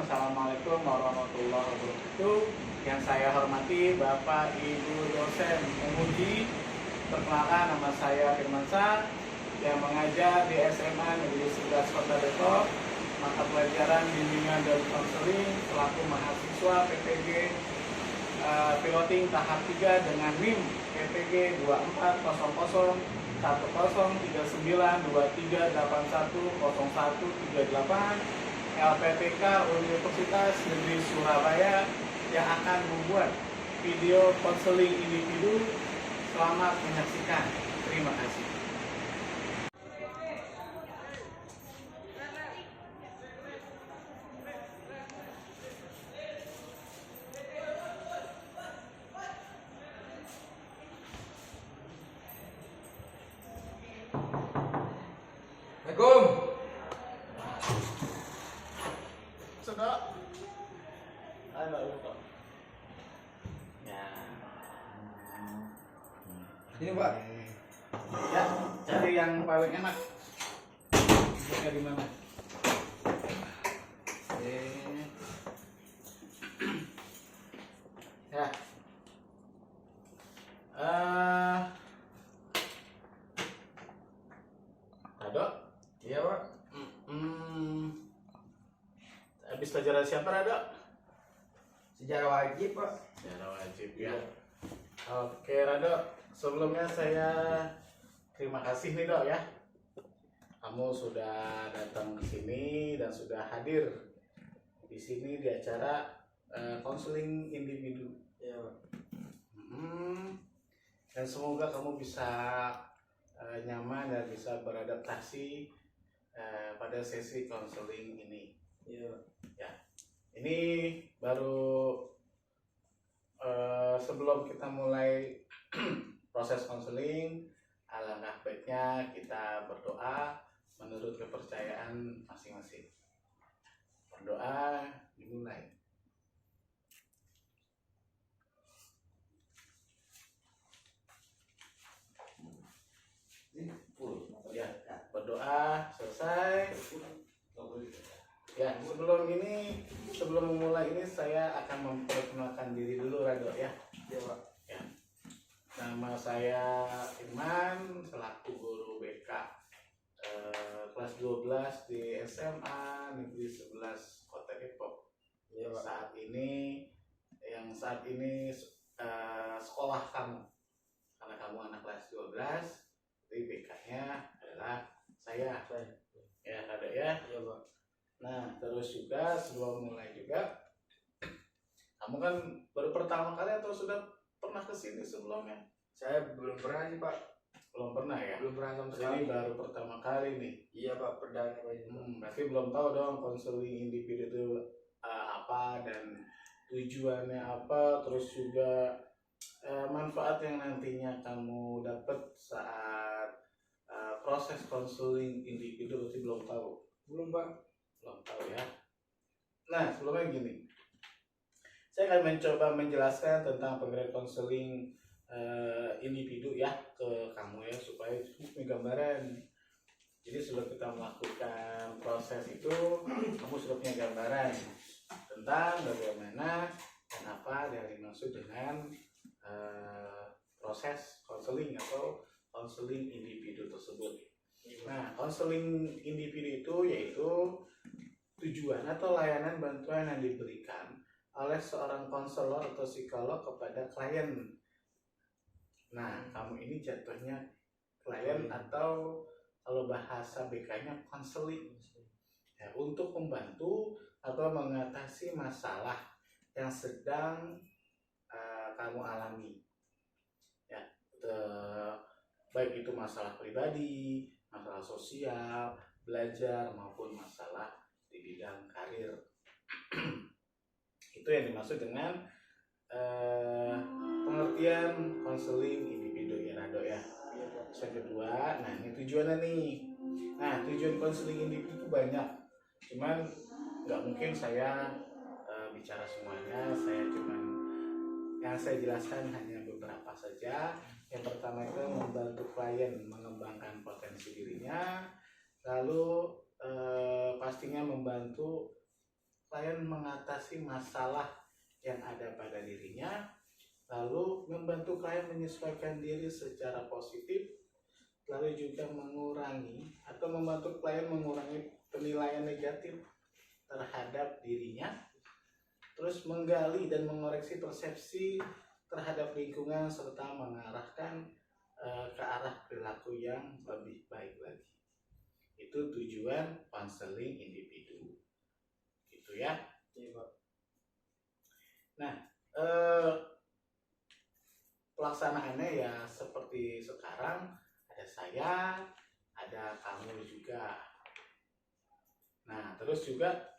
Assalamualaikum warahmatullahi wabarakatuh. Yang saya hormati Bapak Ibu dosen penguji. Perkenalkan, nama saya Firmansyah yang mengajar di SMA Negeri 11 Kota Depok, mata pelajaran bimbingan dan konseling selaku mahasiswa PPG piloting tahap 3 dengan NIM PPG 2404103923810138 LPTK Universitas Negeri Surabaya yang akan membuat video konseling individu. Selamat menyaksikan. Terima kasih. Assalamualaikum. Sudah. Ada lupa. Ya. Ini Pak. Ya, cari yang paling enak. Buka di mana? Ya. Rado? Iya Pak. Habis pelajaran siapa, Rado? Sejarah wajib Pak. Sejarah wajib ya. Oke, Rado. Sebelumnya saya terima kasih nih, Dok ya. Kamu sudah datang ke sini dan sudah hadir di sini di acara konseling individu. Iya Pak. Dan semoga kamu bisa nyaman dan bisa beradaptasi pada sesi konseling ini. Iya. Ya, ini baru sebelum kita mulai proses konseling, alangkah baiknya kita berdoa menurut kepercayaan masing-masing. Berdoa dimulai. Ya, berdoa selesai. Ya, sebelum memulai ini saya akan memperkenalkan diri dulu, Rado ya. Iya Pak. Ya. Nama saya Iman, selaku guru BK kelas 12 di SMA Negeri 11 Kota Depok. Iya Pak. Saat ini sekolah kamu, karena kamu anak kelas 12, jadi BK-nya adalah saya. Ya, Rado ya. Iya Pak. Nah, terus juga sebelum mulai juga, kamu kan baru pertama kali atau sudah pernah kesini sebelumnya? Saya belum pernah sih Pak. Belum pernah ya? Belum pernah sama Ini sekali. baru pertama kali nih. Iya Pak, perdana Pak ini. Berarti belum tahu dong konseling individu itu apa dan tujuannya apa, terus juga manfaat yang nantinya kamu dapat saat proses konseling individu. Berarti belum tahu. Belum Pak. Belum tahu ya. Nah, sebelumnya gini, saya akan mencoba menjelaskan tentang pengertian konseling individu ya ke kamu ya, supaya punya gambaran. Jadi sebelum kita melakukan proses itu, kamu sudah punya gambaran tentang bagaimana dan apa yang dimaksud dengan proses konseling atau konseling individu tersebut. Nah, konseling individu itu yaitu tujuan atau layanan bantuan yang diberikan oleh seorang konselor atau psikolog kepada klien. Nah, kamu ini jatuhnya klien atau kalau bahasa BK-nya konseling. Ya, untuk membantu atau mengatasi masalah yang sedang kamu alami. Ya, baik itu masalah pribadi, masalah sosial, belajar maupun masalah di bidang karir. Itu yang dimaksud dengan pengertian konseling individu ya, Rado ya. Yang kedua, nah ini tujuannya nih. Nah, tujuan konseling individu itu banyak, cuman nggak mungkin saya bicara semuanya. Yang saya jelaskan hanya beberapa saja. Yang pertama itu membantu klien mengembangkan potensi dirinya, lalu pastinya membantu klien mengatasi masalah yang ada pada dirinya, lalu membantu klien menyesuaikan diri secara positif, lalu juga mengurangi atau membantu klien mengurangi penilaian negatif terhadap dirinya, terus menggali dan mengoreksi persepsi terhadap lingkungan serta mengarahkan ke arah perilaku yang lebih baik lagi. Itu tujuan konseling individu. Gitu ya. Iya Pak. Nah, pelaksanaannya ya seperti sekarang, ada saya, ada kamu juga. Nah, terus juga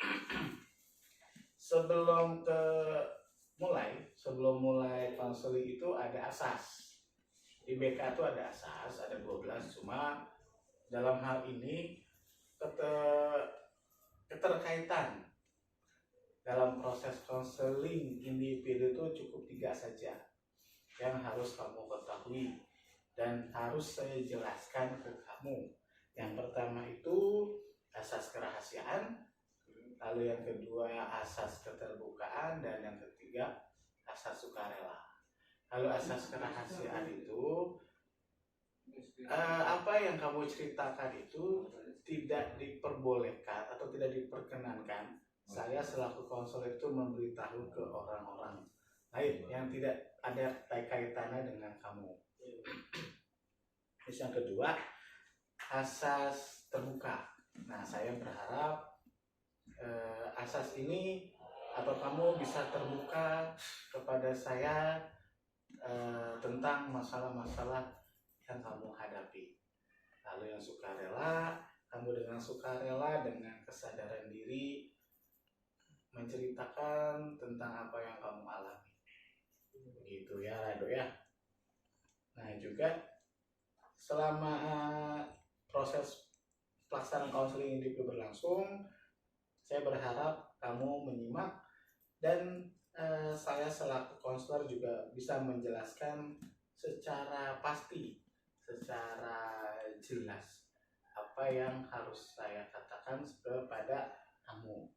sebelum mulai konseling itu ada asas. Di BK itu ada asas, ada 12, cuma dalam hal ini keterkaitan dalam proses konseling individu itu cukup 3 saja yang harus kamu ketahui dan harus saya jelaskan ke kamu. Yang pertama itu asas kerahasiaan, lalu yang kedua asas keterbukaan, dan yang ketiga asas sukarela. Kalau asas kerahasiaan itu apa yang kamu ceritakan itu tidak diperbolehkan atau tidak diperkenankan saya selaku konselor itu memberitahu ke orang-orang lain yang tidak ada kaitannya dengan kamu. Terus yang kedua, asas terbuka. Nah, saya berharap asas ini atau kamu bisa terbuka kepada saya tentang masalah-masalah yang kamu hadapi. Lalu yang sukarela, kamu dengan sukarela, dengan kesadaran diri menceritakan tentang apa yang kamu alami. Begitu ya, Rado ya. Nah, juga selama proses pelaksanaan konseling individu berlangsung, saya berharap kamu menyimak dan saya selaku konselor juga bisa menjelaskan secara pasti, secara jelas apa yang harus saya katakan kepada kamu.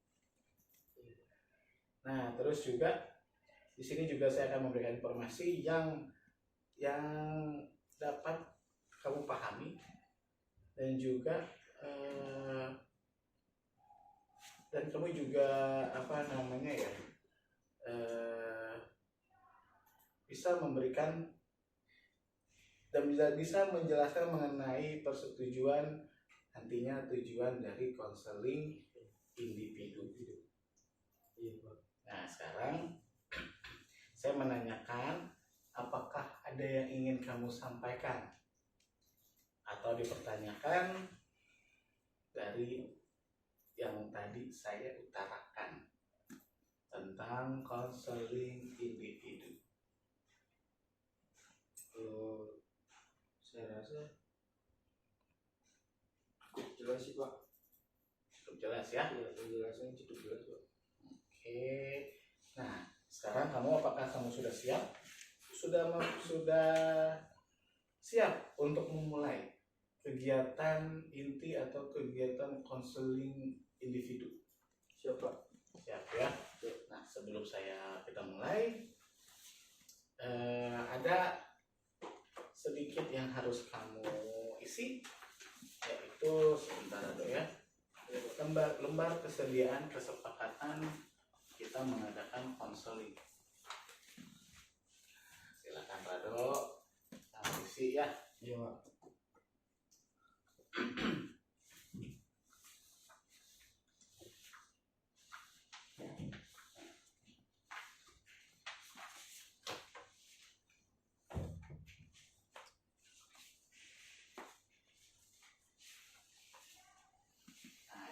Nah, terus juga di sini juga saya akan memberikan informasi yang dapat kamu pahami dan juga dan kamu juga bisa memberikan dan bisa menjelaskan mengenai persetujuan nantinya tujuan dari konseling individu. Nah, sekarang saya menanyakan apakah ada yang ingin kamu sampaikan atau dipertanyakan dari yang tadi saya utarakan tentang konseling individu. Saya rasa cukup jelas sih Pak. Cukup jelas ya? Iya, penjelasannya cukup jelas Pak. Oke. Nah, sekarang apakah kamu sudah siap? Sudah siap untuk memulai kegiatan inti atau kegiatan konseling individu? Siap Pak. Siap ya. Nah, sebelum kita mulai, ada sedikit yang harus kamu isi, yaitu sebentar ya, lembar kesediaan kesepakatan kita mengadakan konseling. Silakan Rado, kamu isi ya. Iya Pak.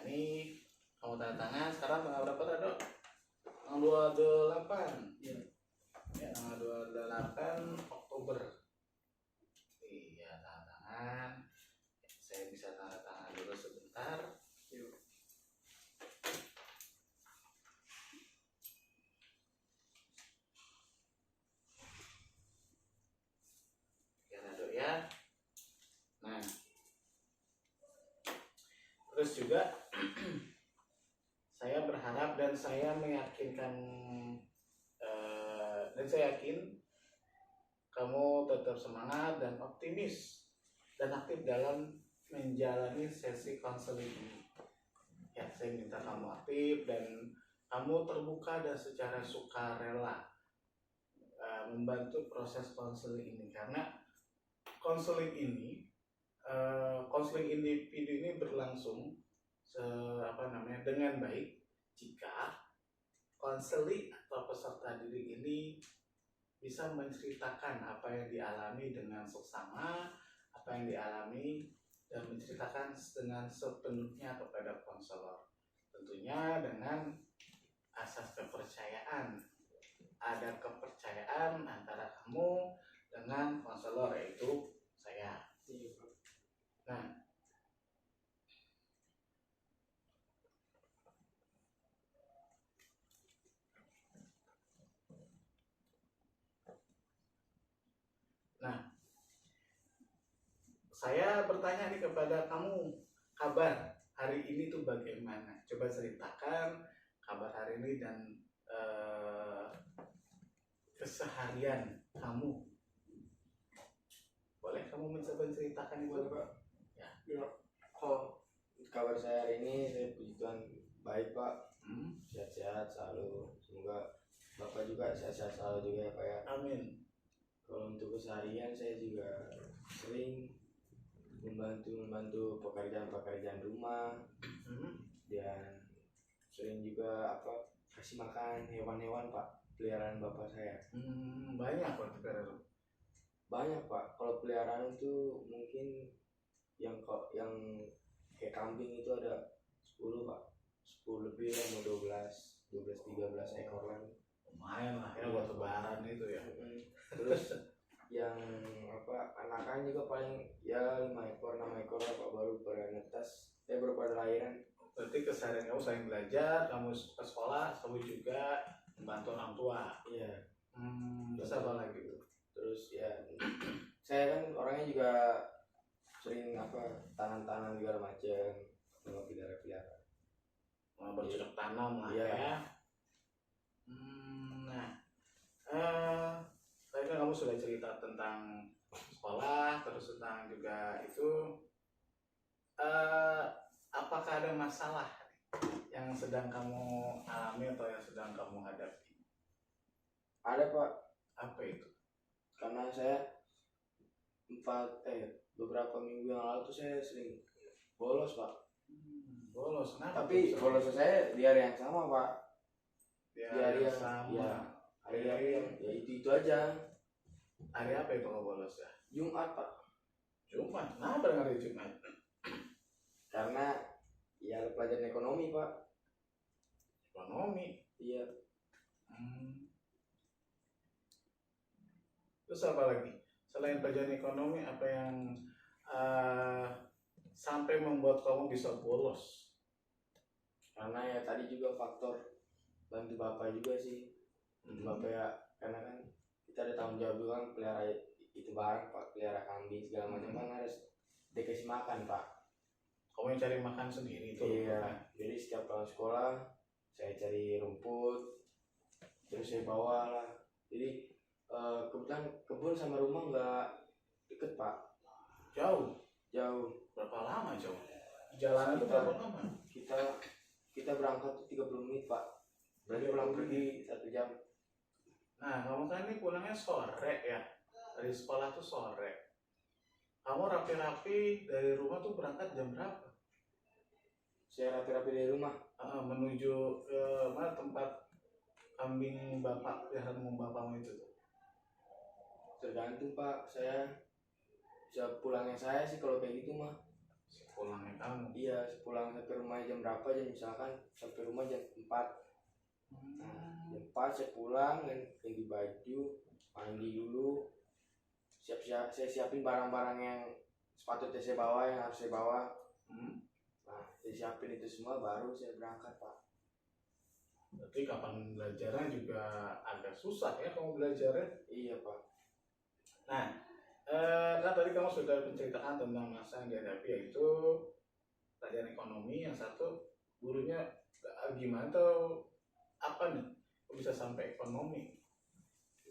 Ini kamu tanda tangan. Sekarang tanggal berapa Rado? Tanggal 28. Iya. Ya, tanggal 28 Oktober. Iya, tanda tangan. Saya bisa tanda tangan dulu sebentar. Iya. Ya Rado ya. Nah, terus juga saya berharap dan saya meyakinkan dan saya yakin kamu tetap semangat dan optimis dan aktif dalam menjalani sesi konseling ini. Ya, saya minta kamu aktif dan kamu terbuka dan secara sukarela membantu proses konseling ini, karena konseling ini konseling individu ini berlangsung dengan baik jika konseli atau peserta didik ini bisa menceritakan apa yang dialami dengan seksama, apa yang dialami, dan menceritakan dengan sepenuhnya kepada konselor. Tentunya dengan asas kepercayaan. Ada kepercayaan antara kamu dengan konselor, yaitu saya. Iya Pak. Nah, saya bertanya nih kepada kamu, kabar hari ini tuh bagaimana? Coba ceritakan kabar hari ini dan keseharian kamu. Boleh kamu mencoba menceritakan Boleh itu? Pak. Ya. Oh, kabar saya hari ini, saya puji Tuhan baik Pak, Hmm? sehat-sehat selalu. Semoga Bapak juga sehat-sehat selalu juga ya Pak ya. Amin. Kalau untuk keseharian saya juga sering membantu pekerjaan rumah, Hmm? dan sering juga kasih makan hewan-hewan Pak, peliharaan bapak saya. Banyak berarti Pero. Banyak Pak, kalau peliharaan itu mungkin yang kayak kambing itu ada 10 Pak, 10 lebih lah, mau 12 13 ekor lah. Lumayan lah ya buat lebaran itu ya. Terus yang anakan juga paling ya 5 ekor 6 ekor lah Pak, baru pada netas, baru pada lahiran. Berarti keseharian kamu selain belajar, kamu ke sekolah, kamu juga membantu orang tua. Iya. Terus apa lagi tuh? Terus ya saya kan orangnya juga sering tanam-tanam segala macam, sama pelihara-pelihara. Bercocok tanam lah Iya. ya. Nah, tadi kan kamu sudah cerita tentang sekolah, terus tentang juga itu. Apakah ada masalah yang sedang kamu alami atau yang sedang kamu hadapi? Ada Pak, Apa itu? karena saya beberapa minggu yang lalu tuh saya sering bolos Pak. Bolos, kenapa? Tapi tuh? bolos saya di hari yang sama Pak. Di Di hari yang sama. ya, hari yang ya itu aja. Hari apa itu kamu bolos ya? Jumat Pak. Jumat. Nah, bareng hari Jumat. Karena ya pelajaran ekonomi Pak. Ekonomi. Iya. Terus apa lagi? Selain pelajaran ekonomi, apa yang sampai membuat kamu bisa bolos? Karena ya tadi juga faktor bantu bapak juga sih. Bapak ya, karena kan kita ada tanggung jawab juga kan, pelihara itu barang Pak, pelihara kambing segala macam kan harus dikasih makan Pak. Kamu yang cari makan sendiri itu? Iya. Jadi setiap pulang sekolah saya cari rumput, terus saya bawa lah. Jadi kebetulan kebun sama rumah nggak deket Pak. Jauh. Berapa lama jauh? Jalan itu berapa lama? Kita berangkat tuh 30 menit Pak. Berarti pulang pergi 1 jam. Nah, kamu kan ini pulangnya sore ya? Dari sekolah tuh sore. Kamu rapi-rapi dari rumah tuh berangkat jam berapa? Saya rapi-rapi dari rumah. Menuju ke mana tempat kambing bapak, peliharaan bapakmu itu tuh? Tergantung Pak, saya bisa pulangnya saya sih kalau kayak gitu mah. Pulangnya kamu? Iya, pulang sampai rumah jam berapa, jam misalkan sampai rumah jam 4. Nah, jam 4 saya pulang, ganti baju, mandi dulu, saya siapin barang-barang yang sepatutnya saya bawa, yang harus saya bawa. Nah, saya siapin itu semua baru saya berangkat Pak. Berarti kapan belajarnya juga agak susah ya kamu belajarnya? Iya Pak. Nah, kan tadi kamu sudah menceritakan tentang masa yang dihadapi, yaitu pelajaran ekonomi, yang satu gurunya gimana tuh apa nih? Kok bisa sampai ekonomi?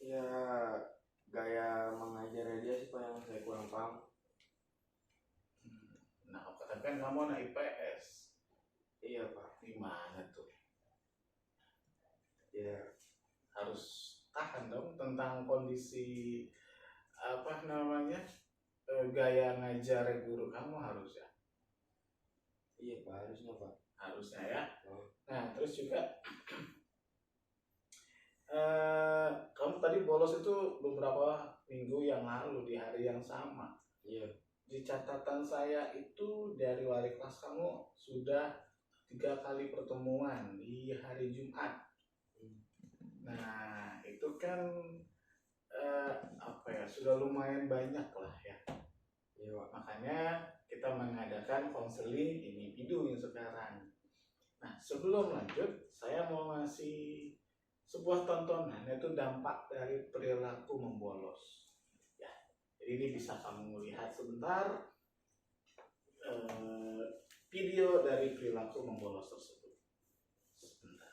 Ya gaya mengajarnya dia sih Pak yang saya kurang paham. Nah, katakan kamu anak IPS, Iya Pak. gimana tuh? Ya Harus tahan dong tentang kondisi apa namanya gaya ngajar guru kamu harus ya, iya Pak, harusnya Pak. harusnya ya. Oh, Nah, terus juga kamu tadi bolos itu beberapa minggu yang lalu di hari yang sama. iya. Di catatan saya itu dari wali kelas kamu sudah 3 kali pertemuan di hari Jumat. Nah, itu kan apa ya, sudah lumayan banyak lah ya. Iya Pak. Makanya kita mengadakan konseling individu yang sekarang. Nah, sebelum lanjut, saya mau ngasih sebuah tontonan, yaitu dampak dari perilaku membolos. Ya, jadi ini bisa kamu lihat sebentar video dari perilaku membolos tersebut. Sebentar.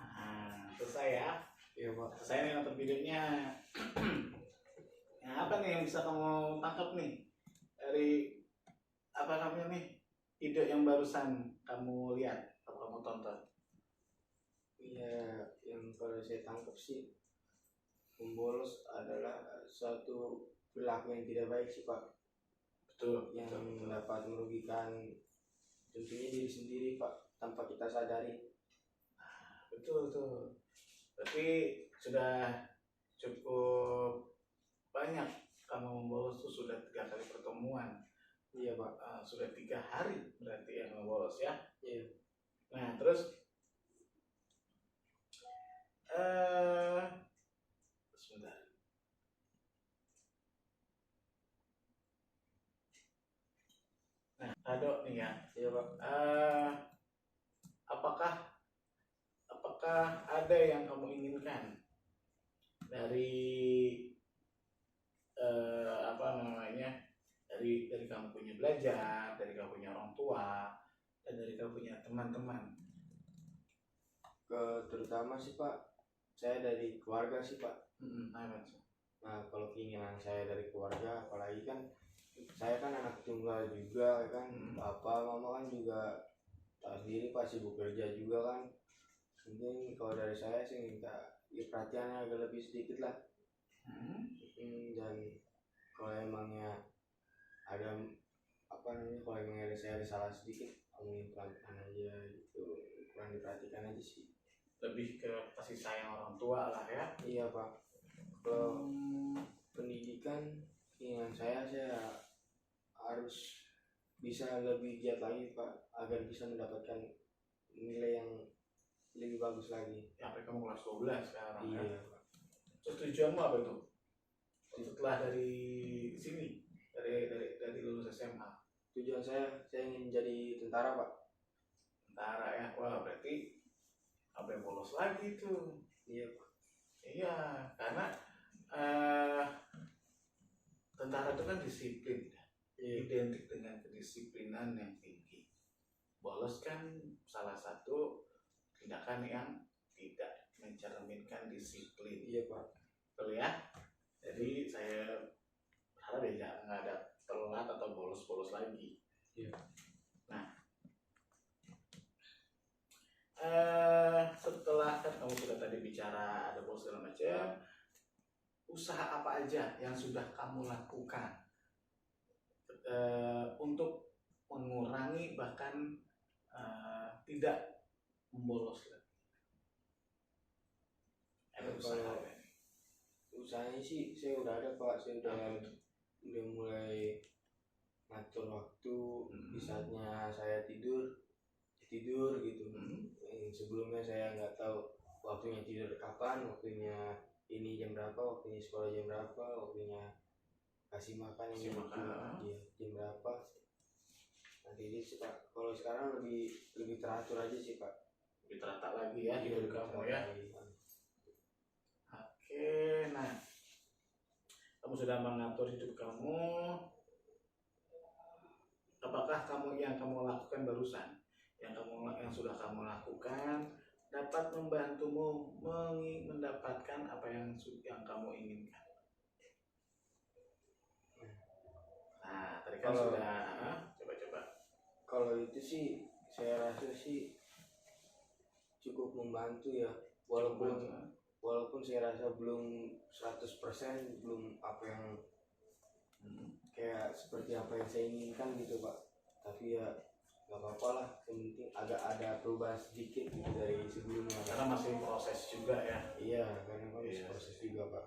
Nah, selesai ya. Iya Pak. Selesai nih nonton videonya. Nah, apa nih yang bisa kamu tangkap nih dari apa namanya nih video yang barusan kamu lihat atau kamu tonton? Iya, yang kalau saya tangkap sih membolos adalah suatu perilaku yang tidak baik sih Pak, Betul, yang betul, betul. dapat merugikan tentunya diri sendiri Pak tanpa kita sadari. Betul, betul. Tapi sudah cukup banyak kamu membolos tuh, sudah 3 kali pertemuan. Iya Pak. Sudah 3 hari berarti yang membolos ya. Iya. Nah, terus sebentar. Nah, Kado nih ya. Iya Pak. Apakah ada yang kamu inginkan dari apa namanya, dari kamu punya belajar, dari kamu punya orang tua, dan dari kamu punya teman-teman? terutama sih Pak, saya dari keluarga sih Pak. Apa tuh? Nah kalau keinginan saya dari keluarga, apalagi kan saya kan anak tunggal juga kan, papa mama kan juga tahu sendiri Pak, sibuk kerja juga kan. Mungkin kalau dari saya sih minta ya perhatiannya agak lebih sedikit lah. Dan kalau emangnya ada apa namanya, kalau emangnya saya ada salah sedikit, mungkin pelan-pelan aja gitu, kurang diperhatikan aja sih. Lebih ke kasih sayang orang tua lah ya. Iya Pak. Kalau pendidikan, keinginan saya harus bisa lebih giat lagi Pak, agar bisa mendapatkan nilai yang lebih bagus lagi. Sampai kamu kelas 12 sekarang ya. Iya. Terus tujuanmu apa itu? Setelah dari sini, dari lulus SMA. Tujuan saya ingin jadi tentara Pak. Tentara ya. Wah, berarti sampai bolos lagi tuh. Iya Pak. Iya, karena tentara itu kan disiplin, identik dengan kedisiplinan yang tinggi. Bolos kan salah satu tindakan yang tidak mencerminkan disiplin. Iya Pak. Betul ya. Jadi saya berharap ya nggak ada telat atau bolos-bolos lagi. Iya. Nah, setelah kan kamu sudah tadi bicara ada bolos segala macam, usaha apa aja yang sudah kamu lakukan untuk mengurangi bahkan tidak membolos lagi? Ada usaha apa? Usahanya sih saya udah ada Pak, saya udah mulai ngatur waktu di saatnya saya tidur gitu. Sebelumnya saya nggak tahu waktunya tidur kapan, waktunya ini jam berapa, waktunya sekolah jam berapa, waktunya kasih makan ini iya, jam berapa. Nanti ini sih Pak, kalau sekarang lebih teratur aja sih Pak. Lebih teratur lagi ya hidup kamu ya. Oke, nah kamu sudah mengatur hidup kamu. Apakah yang kamu lakukan barusan, yang sudah kamu lakukan dapat membantumu mendapatkan apa yang kamu inginkan? Nah, tadi kan sudah coba. Kalau itu sih saya rasa sih cukup membantu ya, walaupun saya rasa belum 100%, belum apa yang kayak seperti apa yang saya inginkan gitu Pak, tapi ya nggak apa-apa lah, yang penting agak ada perubahan sedikit gitu dari sebelumnya, karena masih proses juga ya. Iya, karena masih proses juga Pak.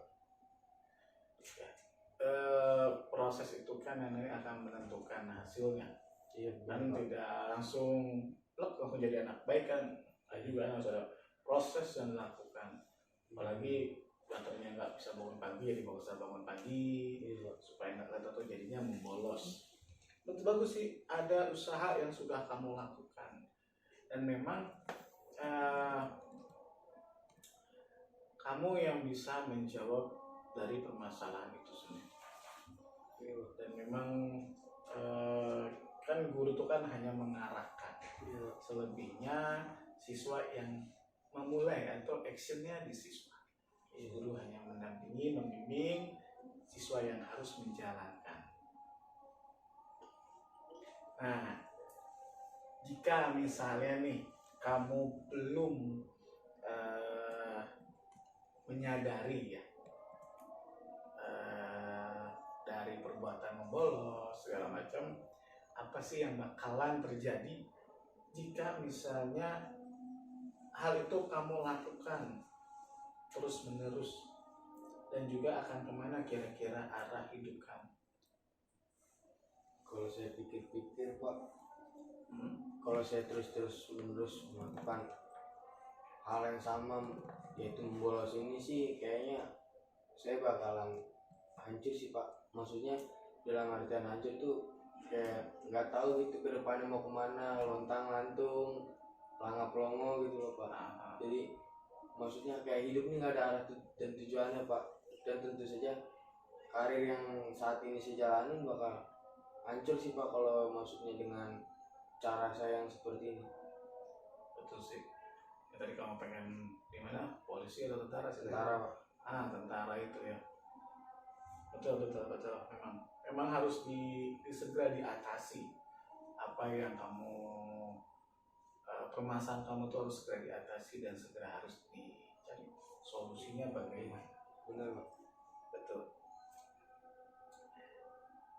Proses itu kan yang nanti akan menentukan hasilnya. Iya, kan tidak langsung jadi anak baik kan. Juga harus ada proses yang dilakukan. Apalagi contohnya nggak bisa bangun pagi, jadi nggak usah bangun pagi supaya nggak kelihatan tuh jadinya membolos. Betul, bagus sih ada usaha yang sudah kamu lakukan, dan memang kamu yang bisa menjawab dari permasalahan itu sendiri. Dan memang kan guru itu kan hanya mengarahkan, selebihnya siswa yang memulai atau actionnya di siswa. Guru hanya mendampingi, membimbing siswa yang harus menjalankan. Nah, jika misalnya nih kamu belum menyadari ya dari perbuatan membolos segala macam, apa sih yang bakalan terjadi jika misalnya hal itu kamu lakukan terus menerus, dan juga akan kemana kira-kira arah hidup kamu? Kalau saya pikir-pikir Pak, kalau saya terus menerus melakukan hal yang sama, yaitu membolos ini sih, kayaknya saya bakalan hancur sih Pak. Maksudnya dalam artian hancur tuh kayak nggak tahu gitu ke depannya mau kemana, lontang lantung, pelangap pelongo gitu loh Pak. Jadi maksudnya kayak hidup ini nggak ada arah dan tujuannya Pak. Dan tentu saja karir yang saat ini saya jalanin bakal hancur sih Pak kalau maksudnya dengan cara saya yang seperti ini. Betul sih. Ya, tadi kamu pengen di mana? Polisi atau tentara sih? Tentara Pak. Tentara itu ya. Betul betul betul. Memang harus segera diatasi apa yang kamu permasalahan kamu tuh harus segera diatasi dan segera harus dicari solusinya bagaimana. Benar Pak. Betul.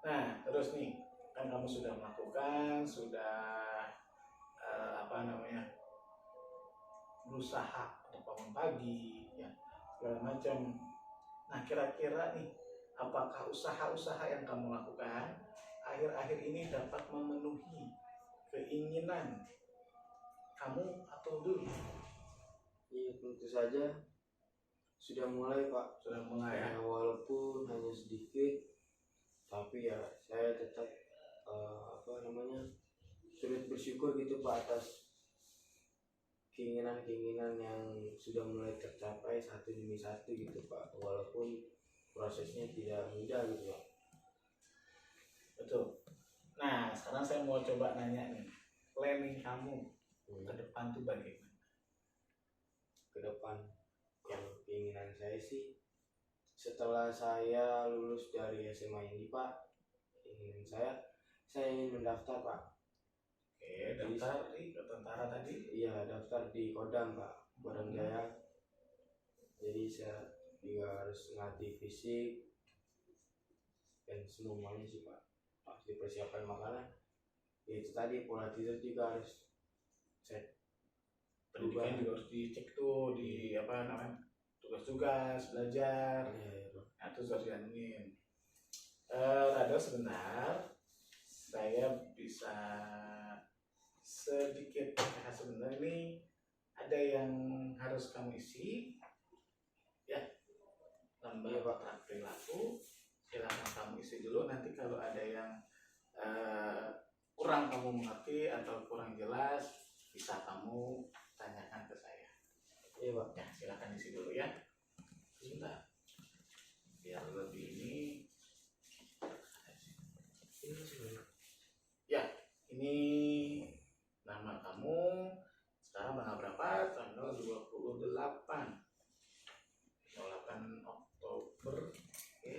Nah, terus nih, kan kamu sudah melakukan, sudah berusaha untuk bangun pagi, ya segala macam. Nah, kira-kira nih, apakah usaha-usaha yang kamu lakukan akhir-akhir ini dapat memenuhi keinginan kamu atau belum? Iya, tentu saja sudah mulai Pak. Sudah mulai ya? Walaupun hanya sedikit, tapi ya saya tetap turut bersyukur gitu Pak atas keinginan-keinginan yang sudah mulai tercapai satu demi satu gitu Pak, walaupun prosesnya tidak mudah gitu Pak. Betul. Nah, sekarang saya mau coba nanya nih, planning kamu ke depan tuh bagaimana? Ke depan yang keinginan saya sih setelah saya lulus dari SMA ini Pak, keinginan saya ingin mendaftar Pak. Oke, daftar ke tentara tadi? Iya, daftar di Kodam Pak, Kodam Jaya. Jadi saya juga harus ngelatih fisik dan semuanya sih Pak. Harus dipersiapkan makanan. Ya, itu tadi pola tidur juga harus set. Pendidikan juga harus dicek tuh di tugas-tugas belajar. Nah, itu harus dianuin. Rada sebentar, saya bisa sedikit sebentar ini ada yang harus kamu isi ya, lembar kontrak perilaku. Silakan kamu isi dulu, nanti kalau ada yang kurang kamu mengerti atau kurang jelas bisa kamu tanyakan ke saya. Iya Pak. Ya, silakan isi dulu ya. Sebentar. Biar lebih ini. Ya, ini nama kamu sekarang tanggal berapa? Tanggal 28 Oktober. Oke.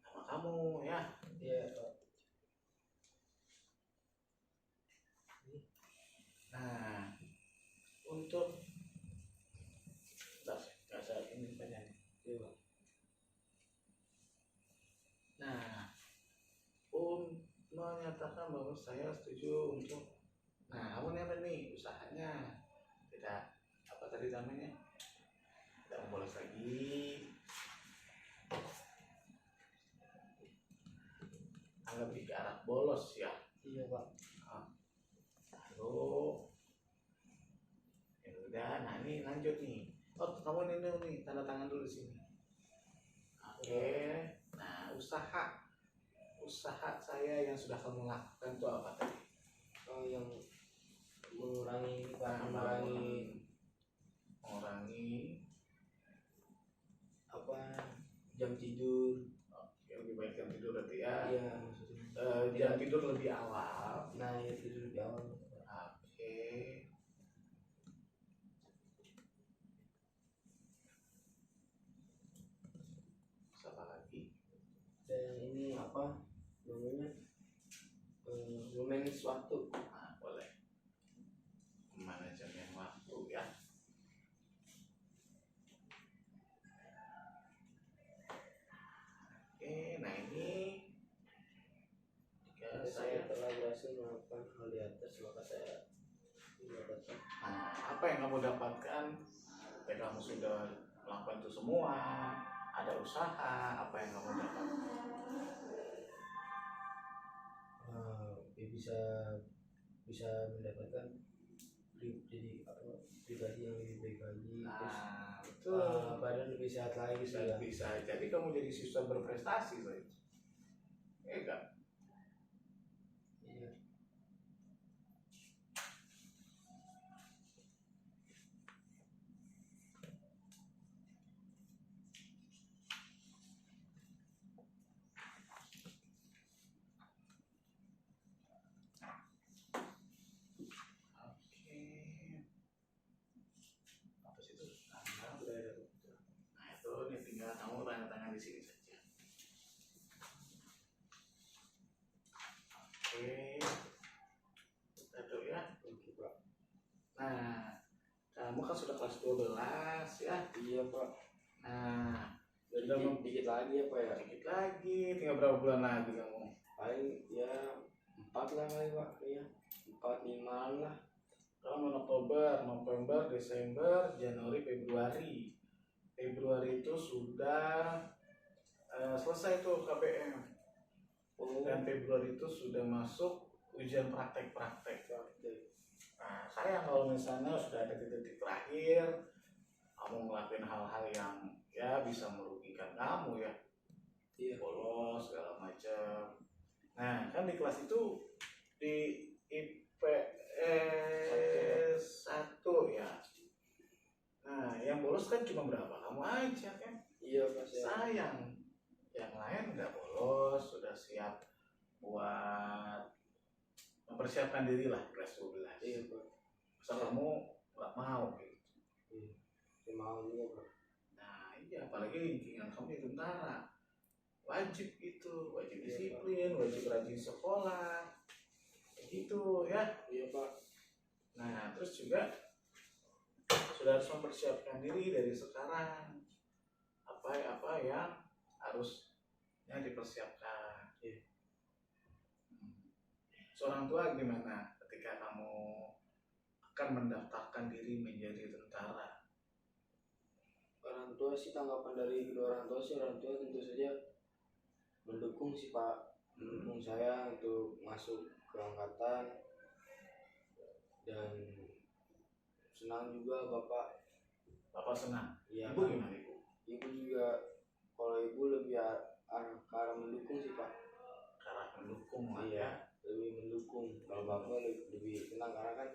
Nama kamu ya. Iya. Nah, untuk saat ini pertanyaan. Iya. Nah, menyatakan bahwa saya setuju untuk. Nah, kamu apa nih usahanya? Tidak apa tadi namanya? Tidak bolos lagi. Lebih ke arah bolos ya. Iya Pak. Lalu ya udah, nah ini lanjut nih. Oh, kamu ini nih tanda tangan dulu di sini. Oke. Nah, usaha saya yang sudah kamu lakukan itu apa tadi? Oh, yang mengurangi jam tidur. Oke, lebih baik jam tidur berarti ya. Iya, maksudnya. Jam tidur lebih awal. Nah, ya tidur lebih awal. Oke. Apa lagi? Dan ini apa namanya? Memanage waktu. Nah, boleh. Manajemen waktu ya. Oke, nah ini jika Saya telah berhasil melakukan hal di atas, maka saya mendapatkan. Nah, apa yang kamu dapatkan ketika kamu sudah melakukan itu semua? Ada usaha, apa yang kamu dapatkan? Bisa mendapatkan pribadi yang lebih baik lagi. Nah, terus badan lebih sehat lagi. Bisa jadi kamu jadi siswa berprestasi, Soy. Iya kan? Iya. Nah, kamu kan sudah kelas 12 ya. Iya Pak. Nah, sudah Dikit lagi ya Pak ya. dikit lagi, tinggal berapa bulan lagi kamu? Paling ya 4 lah kali Pak. Iya 4, 5 lah. Kamu Oktober, November, Desember, Januari, Februari. Februari itu sudah selesai tuh KPM. Oh, Dan Februari itu sudah masuk ujian praktek-praktek. Nah, sayang kalau misalnya sudah ada titik terakhir, kamu ngelakuin hal-hal yang ya bisa merugikan kamu ya, iya. bolos segala macam. Nah, kan di kelas itu di IPS 1 ya. Nah, yang bolos kan cuma berapa? Kamu aja kan? Iya Pak. Sayang, yang lain nggak bolos, sudah siap buat mempersiapkan diri lah kelas 12. Iya Pak. Masa kamu nggak mau gitu? Iya. Saya mau juga Pak. Nah iya, apalagi lingkungan kamu di tentara, wajib itu, wajib Iya, disiplin, wajib rajin sekolah, kayak gitu ya. Iya Pak. Nah terus juga sudah harus mempersiapkan diri dari sekarang, apa yang harusnya dipersiapkan. Iya. Seorang tua gimana ketika kamu akan mendaftarkan diri menjadi tentara? Orang tua sih, tanggapan dari kedua orang tua sih, orang tua tentu saja mendukung sih Pak, mendukung saya untuk masuk ke angkatan, dan senang juga Bapak. Bapak senang. Iya Ibu Pak. gimana ibu? Ibu juga, kalau ibu lebih ke arah mendukung sih Pak. Karena mendukung lah Iya, ya. lebih mendukung. Kalau Bapak lebih tenang karena kan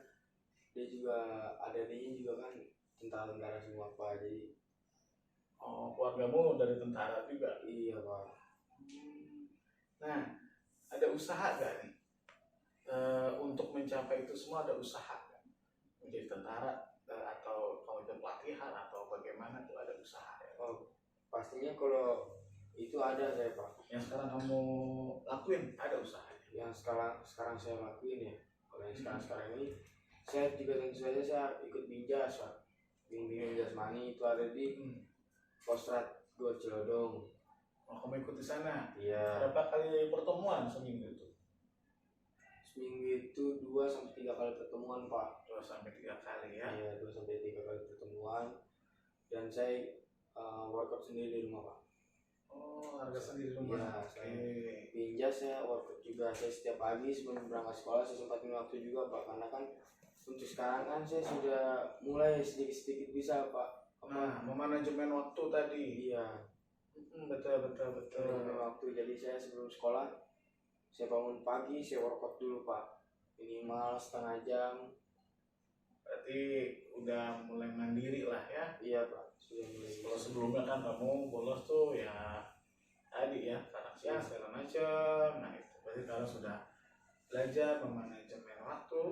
dia juga, adiknya juga kan tentara semua Pak, jadi Oh, keluargamu dari tentara juga. iya Pak. Nah, ada usaha gak nih? Untuk mencapai itu semua ada usaha gak? Menjadi tentara atau kamu ikut pelatihan atau bagaimana tuh ada usaha ya? Oh, pastinya kalau itu ada saya Pak. Yang sekarang kamu lakuin ada usahanya? Yang sekarang saya lakuin ya, kalau yang sekarang ini saya juga tentu saja saya ikut binjas Pak. Bimbingan jasmani itu ada di Kostrad Gor Cilodong. Oh, kamu ikut di sana? Iya. Berapa kali pertemuan seminggu itu? Seminggu itu 2 sampai 3 kali pertemuan Pak. 2 sampai 3 kali ya? Iya, 2 sampai 3 kali pertemuan. Dan saya workout sendiri di rumah Pak. Oh, harga sendiri rumah. Iya, Oke. binjas saya workout juga. Saya setiap pagi sebelum berangkat sekolah saya sempatin waktu juga Pak, karena kan untuk sekarang kan saya sudah mulai sedikit-sedikit bisa Pak. Nah, memanajemen waktu tadi. Iya, Betul. manajemen waktu. Jadi saya sebelum sekolah saya bangun pagi, saya workout dulu Pak, minimal setengah jam. Berarti udah mulai mandiri lah ya. Iya Pak, sudah mulai. Kalau sebelumnya kan kamu bolos tuh ya tadi ya, karena siang segala macam. Nah itu berarti sekarang sudah belajar memanajemen waktu.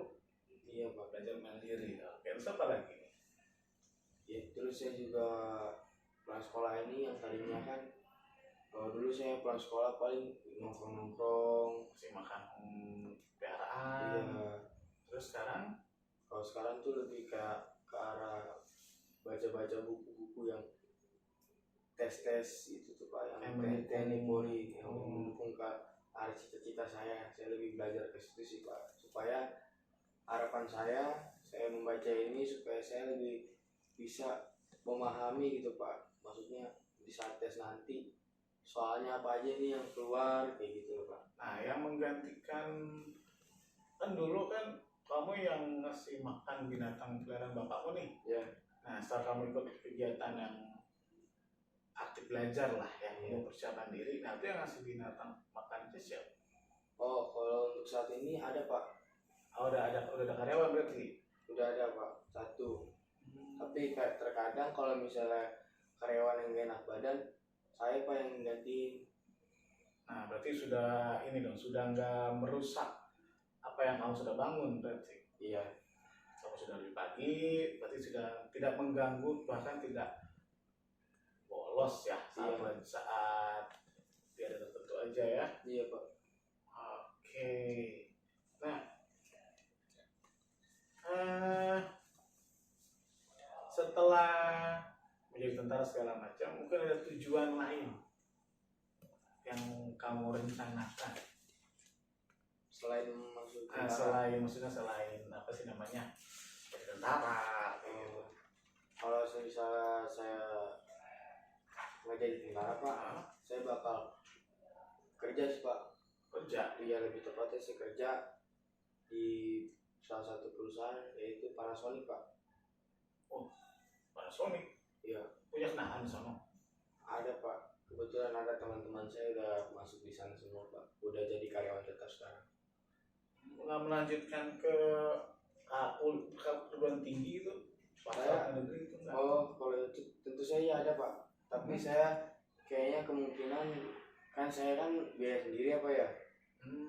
Iya Pak. Belajar mandiri. Oke, terus apa lagi nih? Ya, terus saya juga pulang sekolah ini yang tadinya kan, kalau dulu saya pulang sekolah paling nongkrong. Masih makan piaraan. Iya. Terus sekarang? Kalau sekarang tuh lebih ke arah baca-baca buku-buku yang tes itu tuh Pak, yang teknik Polri, yang mendukung ke arah cita-cita saya. Saya lebih belajar ke situ sih Pak, supaya harapan saya membaca ini supaya saya lebih bisa memahami gitu Pak. Maksudnya di saat tes nanti soalnya apa aja nih yang keluar kayak gitu loh Pak. Nah, yang menggantikan kan dulu kan kamu yang ngasih makan binatang peliharaan bapakmu nih. Ya. Nah, setelah kamu ikut kegiatan yang aktif belajar lah ya, mau persiapan diri, nah itu yang ngasih binatang makan itu siapa? Oh, kalau untuk saat ini ada Pak. Oh, udah ada karyawan berarti? Udah ada Pak, 1. Tapi terkadang kalau misalnya karyawan yang gak enak badan, saya Pak yang gantiin. Nah, berarti sudah ini dong, sudah nggak merusak apa yang kamu sudah bangun berarti? Iya. Kamu sudah lebih pagi, berarti sudah tidak mengganggu, bahkan tidak bolos ya saat di hari tertentu aja ya? Iya Pak. Oke. Nah, segala macam, mungkin ada tujuan lain yang kamu rencanakan Selain masuk selain maksudnya selain apa sih namanya jadi tentara gitu. Kalau misalnya saya nggak jadi tentara Pak, saya bakal kerja sih Pak. Kerja Iya, lebih tepatnya saya kerja di salah satu perusahaan yaitu Panasonic Pak. Panasonic Iya, punya kenalan di sana. ada Pak. Kebetulan ada teman-teman saya udah masuk di sana semua Pak. Udah jadi karyawan tetap sekarang. Nggak melanjutkan ke perguruan tinggi itu Saya- negeri itu enggak. Oh, kalau itu tentu saya ada Pak. Tapi saya kayaknya kemungkinan kan saya kan biaya sendiri apa ya?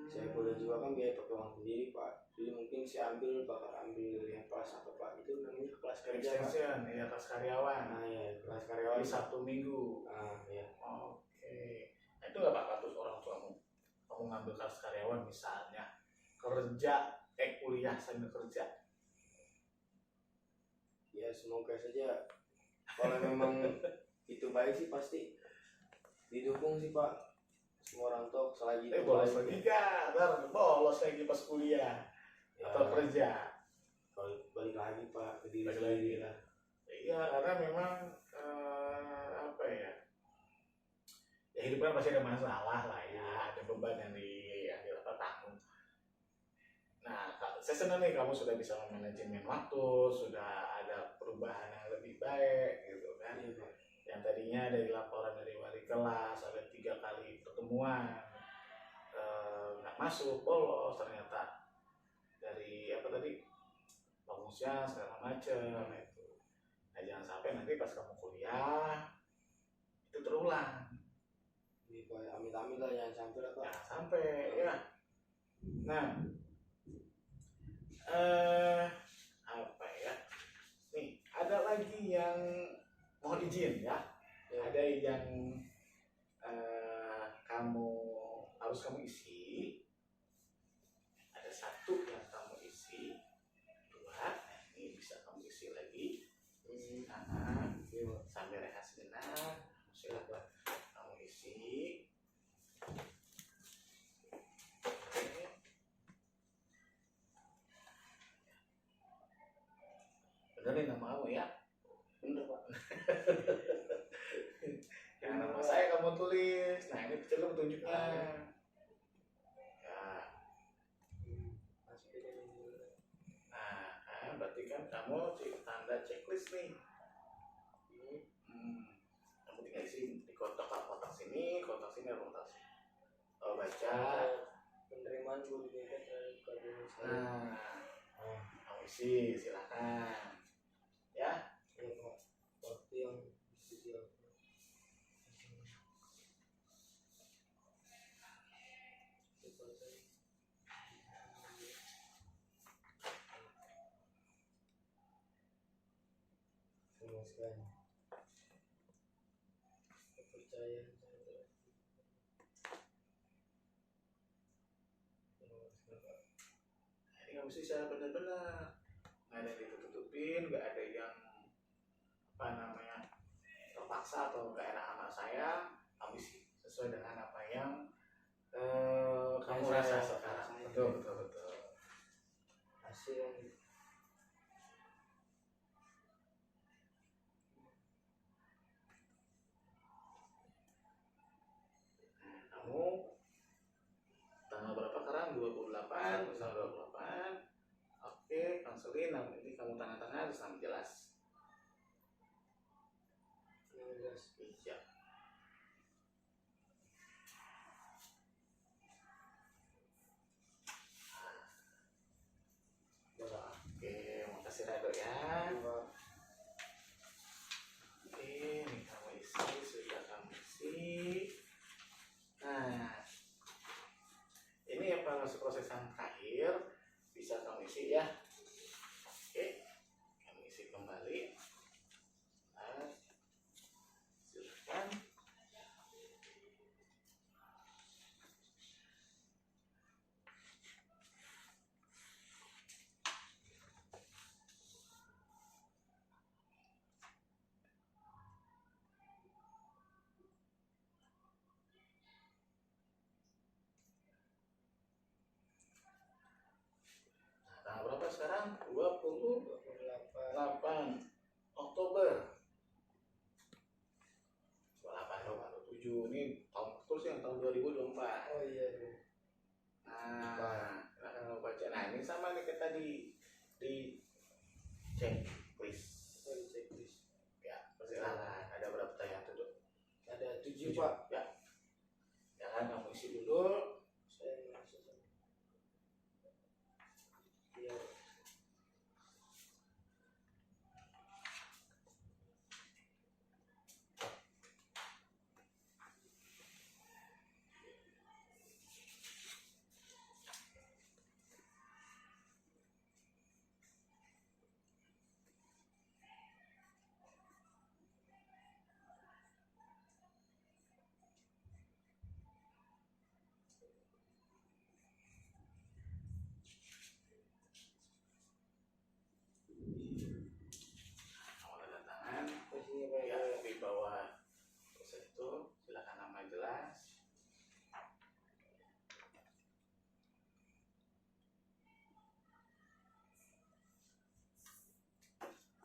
Saya kuliah juga kan biaya pakai uang sendiri Pak. Jadi mungkin saya bakal ambil yang kelas apa Pak? Itu namanya kelas kerja Pak. extension ya kelas karyawan. Nah ya, kelas karyawan. Jadi Sabtu Minggu. Nah ya. Oke. Nah, itu nggak apa-apa tuh orang tuamu. Kamu ngambil kelas karyawan misalnya kerja kuliah sambil kerja. Ya semoga saja. Kalau memang itu baik sih pasti didukung sih Pak. Semua orang tua selagi itu Bolos baik. lagi kan, ntar bolos lagi pas kuliah Ya, atau kerja. balik lagi Pak ke diri Balik sendiri lagi. lah. Iya, karena memang apa ya? Ya hidup kan pasti ada masalah lah ya, ada beban yang tanggung. Nah, saya senang nih kamu sudah bisa memanajemen waktu, sudah ada perubahan yang lebih baik gitu kan. Iya Pak. Yang tadinya dari laporan dari wali kelas ada 3 kali pertemuan nggak masuk, bolos, ternyata dari apa tadi bagusnya segala macam itu. Nah, jangan sampai nanti pas kamu kuliah itu terulang. Ini Pak, amit-amit lah jangan sampai lah Pak. Jangan sampai ya. Nah, apa ya? Nih, ada lagi yang mohon izin ya. Ya. Ada yang kamu isi. Ada 1 yang kamu isi. 2, ini bisa kamu isi lagi. Sambil rehat sejenak. Silakan kamu isi. Benerin nama kamu ya. Bener Pak. Yang nama saya kamu tulis. Nah, ini kecil petunjuknya. Ya. Nah, berarti kan kamu tanda checklist nih. Kamu tinggal isi di kotak sini, kotak sini. Oh, baca. Penerimaan juga diberikan terhadap kader saya. Kamu isi, silakan. Ya. Ya Pak. Waktu yang disiapkan. Memuaskan kepercayaan saya Ini kamu isi secara benar-benar. Nggak ada yang ditutup-tutupin, nggak ada yang apa namanya terpaksa atau nggak enak sama saya. Kamu isi sesuai dengan apa yang kamu Yang rasa saya sekarang. rasain. Betul. hasil yang Kamu tanggal berapa sekarang? 28, tanggal 28. Oke, kanselin. Nah, ini kamu tanda tangan terus nama jelas. 16. Iya. Oke, makasih Rado ya. Oke, ini kamu isi, sudah kamu isi. Nah, ini evaluasi proses yang terakhir bisa kamu isi ya. Oke, kamu isi kembali. Nah, silakan. 28 Oktober 27 ini tahun terus yang tahun 2024. Oh iya. Nah, silahkan lo baca. Nah, ini sama nih kita di checklist. Checklist. Ya, persilakan. Ada berapa pertanyaan tuh? Ada 7 Pak. Ya. Ya kan kamu isi dulu. Saya masuk. Iya. Kamu tanda tangan. Posisinya Pak. Ya, di bawah tulisan itu silakan nama jelas.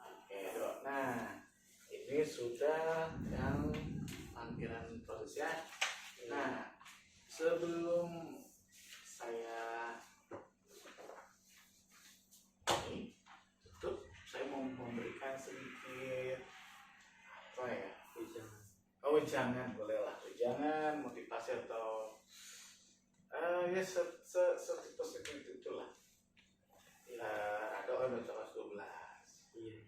Oke, Dok. Nah, ini sudah yang lampiran prosesnya. Nah, sebelum saya ini tutup, saya mau memberikan sedikit apa ya? Oh, jangan bolehlah, jangan motivasi atau ya seperti itulah. Ya, ada orang kelas 12. Iya.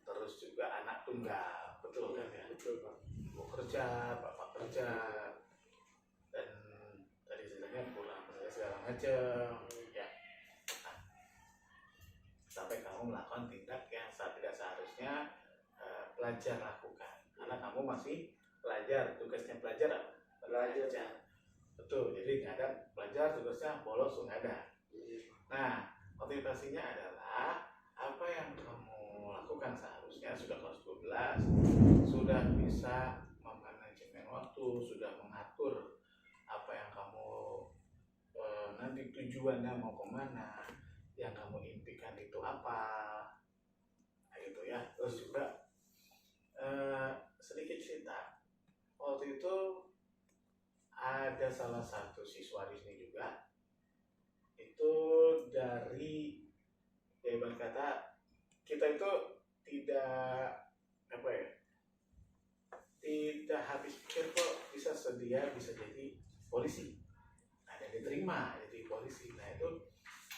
Terus juga anak tunggal, betul kan ya? Betul Pak. Ibu kerja, bapak kerja, dan tadi ceritanya pulang kerja segala macam, ya. Nah, sampai kamu melakukan tindak yang tidak seharusnya pelajar lakukan, karena kamu masih pelajar, tugasnya pelajar apa? Belajar. Betul, jadi nggak ada pelajar tugasnya bolos nggak ada. Iya. Nah, motivasinya adalah apa yang kamu lakukan seharusnya sudah kelas 12, sudah bisa memanajemen waktu, sudah mengatur apa yang kamu nanti tujuannya mau kemana, yang kamu impikan itu apa, nah, gitu ya. Terus juga sedikit cerita, waktu itu ada salah satu siswa di sini juga itu dari ibarat kata kita itu tidak apa ya, tidak habis pikir kok bisa sedia bisa jadi polisi, nah dan diterima jadi polisi. Nah itu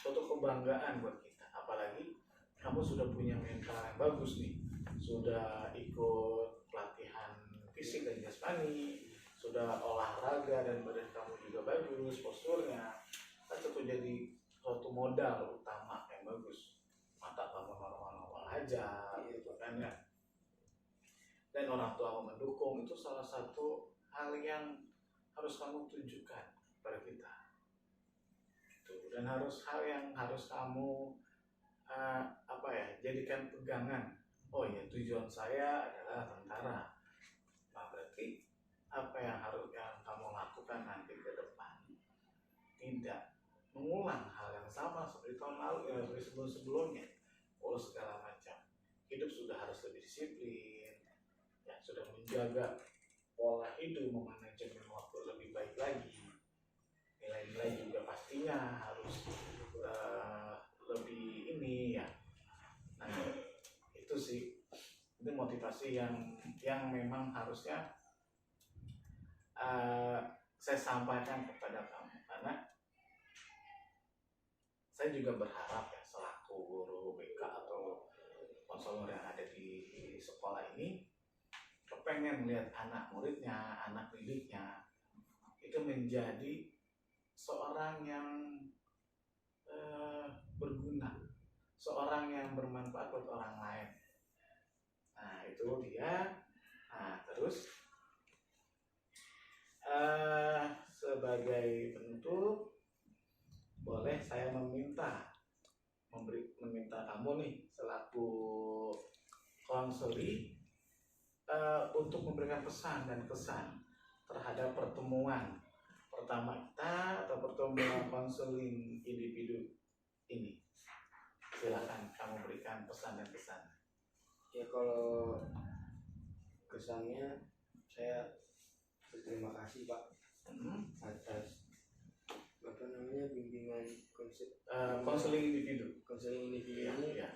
suatu kebanggaan buat kita, apalagi kamu sudah punya mental yang bagus nih, sudah ikut pelatihan fisik dan jasmani, sudah olahraga dan badan kamu juga bagus posturnya, kan itu jadi suatu modal utama yang bagus. Mata kamu normal-normal aja gitu kan ya, dan orang tua mendukung, itu salah satu hal yang harus kamu tunjukkan pada kita gitu. Dan hal yang harus kamu apa ya, jadikan pegangan. Oh ya, tujuan saya adalah tentara. Nah berarti apa yang harus kamu lakukan nanti ke depan, tidak mengulang hal yang sama seperti tahun lalu ya, seperti sebelum-sebelumnya, segala macam. Hidup sudah harus lebih disiplin, ya sudah menjaga pola hidup, memanajemen waktu lebih baik lagi. Nilai-nilai juga pastinya harus lebih ini ya. Nah itu sih, itu motivasi yang memang harusnya saya sampaikan kepada kamu, karena saya juga berharap ya selaku guru BK atau konselor yang ada di sekolah ini kepengen melihat anak muridnya, anak didiknya itu menjadi seorang yang berguna, seorang yang bermanfaat buat orang lain. Nah itu dia. Nah terus sebagai penutup, boleh saya meminta kamu nih selaku konseli untuk memberikan pesan dan kesan terhadap pertemuan pertama kita atau pertemuan konseling individu ini. Silakan kamu berikan pesan dan kesan. Ya kalau kesannya saya berterima kasih Pak atas apa namanya bimbingan Konseling individu. konseling individu Iya, ini. iya.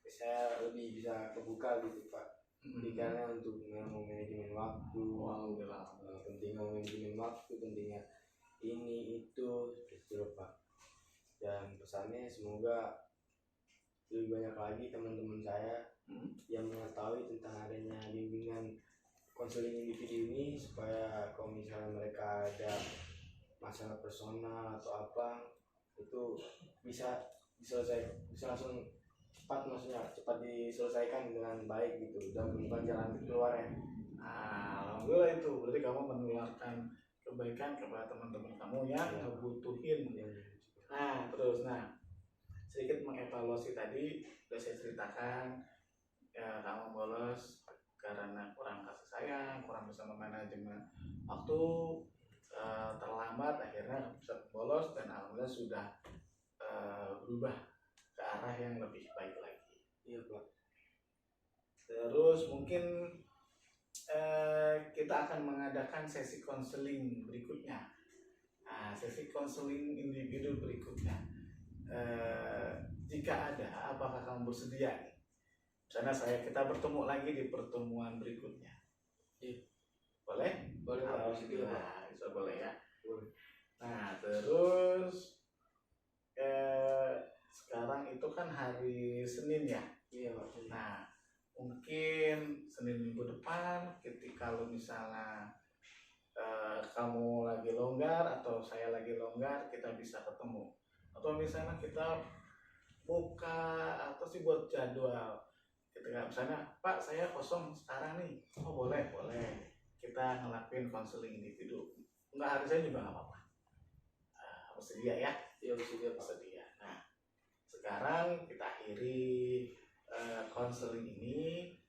Saya lebih bisa kebuka gitu Pak. Jadi karena untuk manajemen waktu, Alhamdulillah. pentingnya manajemen waktu, pentingnya ini itu seperti itu Pak. Dan pesannya semoga lebih banyak lagi teman-teman saya yang mengetahui tentang adanya bimbingan konseling individu ini, supaya kalau misalnya mereka ada masalah personal atau apa itu bisa langsung cepat, maksudnya cepat diselesaikan dengan baik gitu dan menemukan jalan keluarnya. Alhamdulillah, itu berarti kamu menularkan kebaikan kepada teman-teman kamu yang ngebutuhin. Nah terus, sedikit mengevaluasi tadi sudah saya ceritakan, ya, kamu bolos karena kurang kasih sayang, kurang bisa memanajemen waktu, terlambat akhirnya bisa bolos, dan alhamdulillah sudah berubah ke arah yang lebih baik lagi. Iya Pak. Terus mungkin kita akan mengadakan sesi konseling berikutnya. Sesi konseling individu berikutnya, jika ada, apakah kamu bersedia nih? Misalnya kita bertemu lagi di pertemuan berikutnya. Boleh? Boleh Pak. Alhamdulillah, bisa boleh ya. Boleh. Nah terus sekarang itu kan hari Senin ya. Iya Pak. Nah mungkin Senin minggu depan, ketika kalau misalnya kamu lagi longgar atau saya lagi longgar, kita bisa ketemu. Atau misalnya kita buka atau sih buat jadwal, kita misalnya, Pak saya kosong sekarang nih, oh boleh kita ngelakuin konseling individu, enggak hari saya juga nggak apa-apa. Bersedia ya? Iya bersedia Pak. Bersedia. Nah sekarang kita akhiri konseling ini,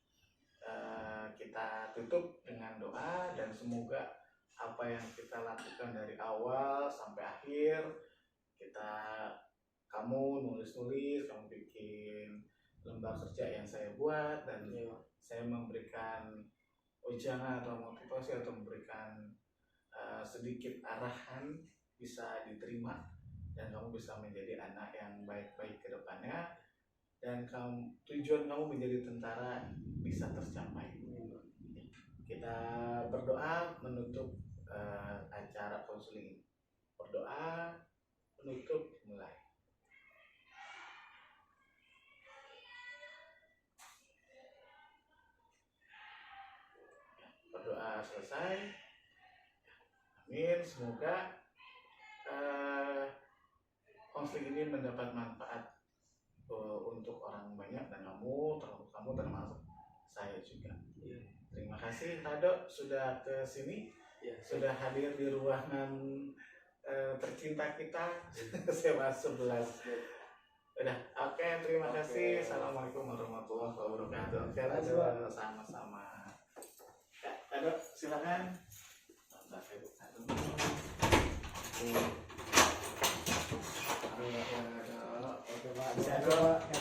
kita tutup dengan doa, dan semoga apa yang kita lakukan dari awal sampai akhir, kamu nulis-nulis, kamu bikin lembar kerja yang saya buat, dan saya memberikan ujangan atau motivasi atau memberikan sedikit arahan bisa diterima, dan kamu bisa menjadi anak yang baik-baik ke depannya, dan tujuan kamu menjadi tentara bisa tercapai. Kita berdoa menutup acara konseling. Berdoa menutup, mulai. Berdoa selesai. Amin. Semoga konseling ini mendapat manfaat untuk orang banyak, dan kamu termasuk saya juga. Terima kasih Rado sudah ke sini, sudah hadir di ruangan tercinta kita, SMA 11. Udah, oke, terima kasih. Assalamualaikum warahmatullahi wabarakatuh. Oke, Rado, sama-sama. Rado, silakan. Bentar, saya buka dulu. Oke, Pak.